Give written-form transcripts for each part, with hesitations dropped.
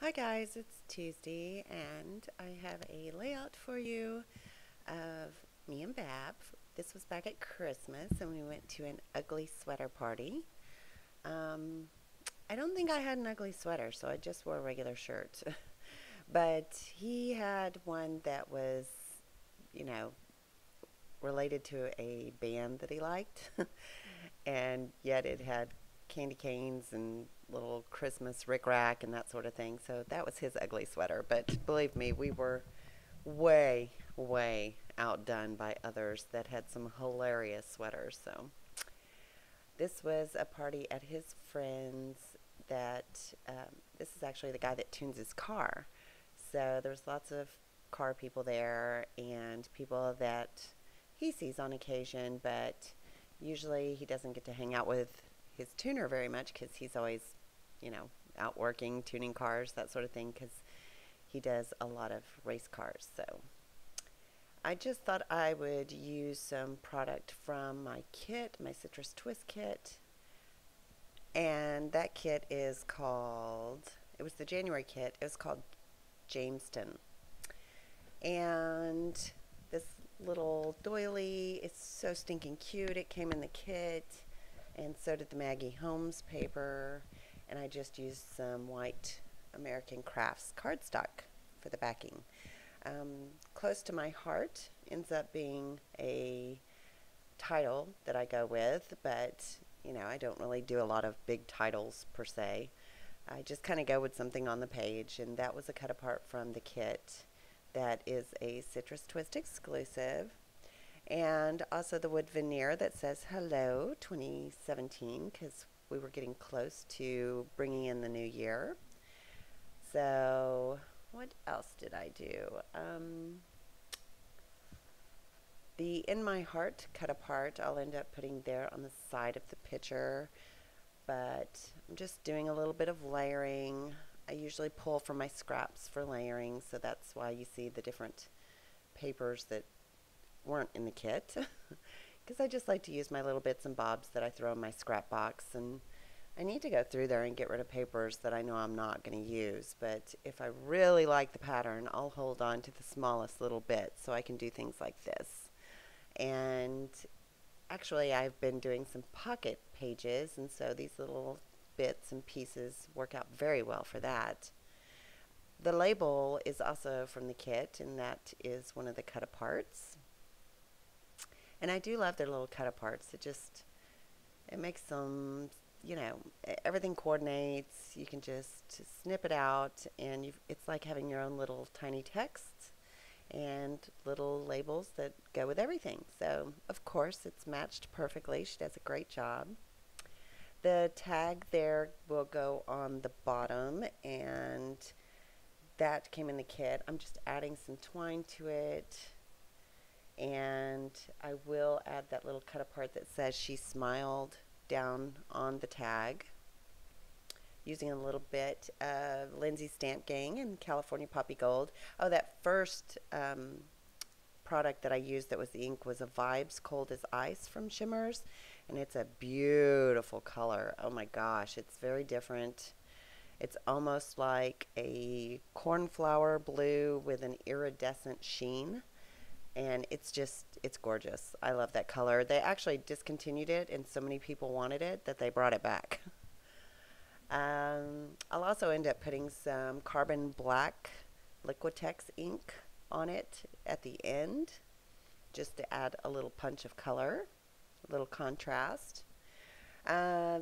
Hi guys, it's Tuesday and I have a layout for you of me and Bab. This was back at Christmas and we went to an ugly sweater party. Um, I don't think I had an ugly sweater, so I just wore a regular shirt. But he had one that was, you know, related to a band that he liked, and yet it had candy canes and little Christmas rickrack and that sort of thing. So that was his ugly sweater. But believe me, we were way, way outdone by others that had some hilarious sweaters. So this was a party at his friend's this is actually the guy that tunes his car. So there's lots of car people there and people that he sees on occasion, but usually he doesn't get to hang out with his tuner very much because he's always, out working, tuning cars, that sort of thing, because he does a lot of race cars. So I just thought I would use some product from my kit, my Citrus Twist kit. And that kit is called, it was the January kit, it was called Jameston. And this little doily is so stinking cute. It came in the kit, and so did the Maggie Holmes paper. And I just used some white American Crafts cardstock for the backing. Close to my heart ends up being a title that I go with, but I don't really do a lot of big titles per se. I just kind of go with something on the page, and that was a cut apart from the kit that is a Citrus Twist exclusive, and also the wood veneer that says hello 2017 because we were getting close to bringing in the new year. So what else did I do? The In My Heart cut apart I'll end up putting there on the side of the picture, but I'm just doing a little bit of layering. I usually pull from my scraps for layering, so that's why you see the different papers that weren't in the kit, because I just like to use my little bits and bobs that I throw in my scrap box, and I need to go through there and get rid of papers that I know I'm not going to use, but if I really like the pattern, I'll hold on to the smallest little bit so I can do things like this. And actually I've been doing some pocket pages, and so these little bits and pieces work out very well for that. The label is also from the kit, and that is one of the cut aparts. And I do love their little cut aparts. It makes them, everything coordinates. You can just snip it out, and it's like having your own little tiny text and little labels that go with everything. So, of course, it's matched perfectly. She does a great job. The tag there will go on the bottom, and that came in the kit. I'm just adding some twine to it, and I will add that little cut apart that says she smiled down on the tag using a little bit of Lindsay Stamp Gang and California Poppy Gold. Oh, that first product that I used that was the ink was a Vibes Cold as Ice from Shimmers, and it's a beautiful color. Oh my gosh, it's very different. It's almost like a cornflower blue with an iridescent sheen, and it's gorgeous. I love that color. They actually discontinued it, and so many people wanted it that they brought it back. I'll also end up putting some carbon black Liquitex ink on it at the end, just to add a little punch of color, a little contrast.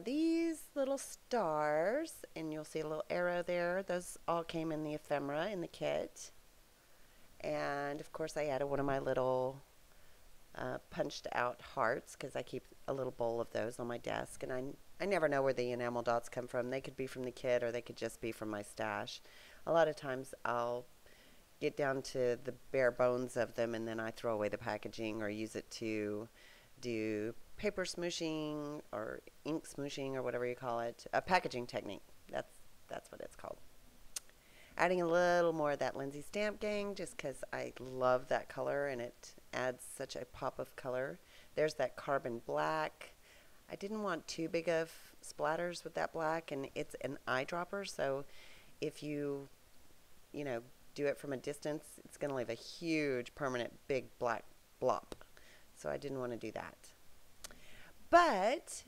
These little stars, and you'll see a little arrow there, those all came in the ephemera in the kit. And of course I added one of my little punched out hearts, because I keep a little bowl of those on my desk, and I never know where the enamel dots come from. They could be from the kit, or they could just be from my stash. A lot of times I'll get down to the bare bones of them, and then I throw away the packaging or use it to do paper smooshing or ink smooshing or whatever you call it. A packaging technique. That's what it's called. Adding a little more of that Lindsay Stamp Gang just because I love that color and it adds such a pop of color. There's that carbon black. I didn't want too big of splatters with that black, and it's an eyedropper, so if you know, do it from a distance, it's going to leave a huge, permanent, big black blop. So I didn't want to do that. But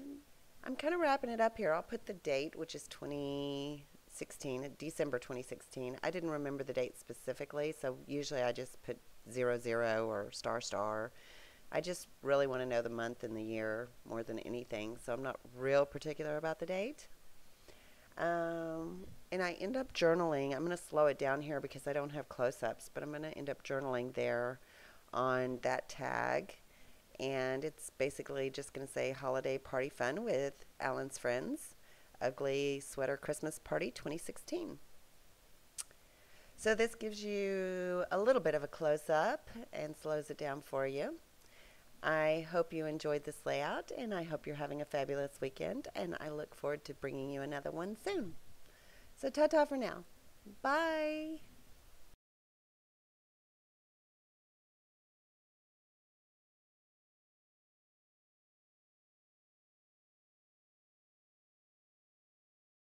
I'm kind of wrapping it up here. I'll put the date, which is 2016, December 2016. I didn't remember the date specifically, so usually I just put 00 or star star. I just really want to know the month and the year more than anything, so I'm not real particular about the date. And I end up journaling. I'm going to slow it down here because I don't have close-ups, but I'm going to end up journaling there on that tag. And it's basically just going to say holiday party fun with Alan's friends, Ugly Sweater Christmas Party 2016. So this gives you a little bit of a close-up and slows it down for you. I hope you enjoyed this layout, and I hope you're having a fabulous weekend, and I look forward to bringing you another one soon. So ta-ta for now. Bye.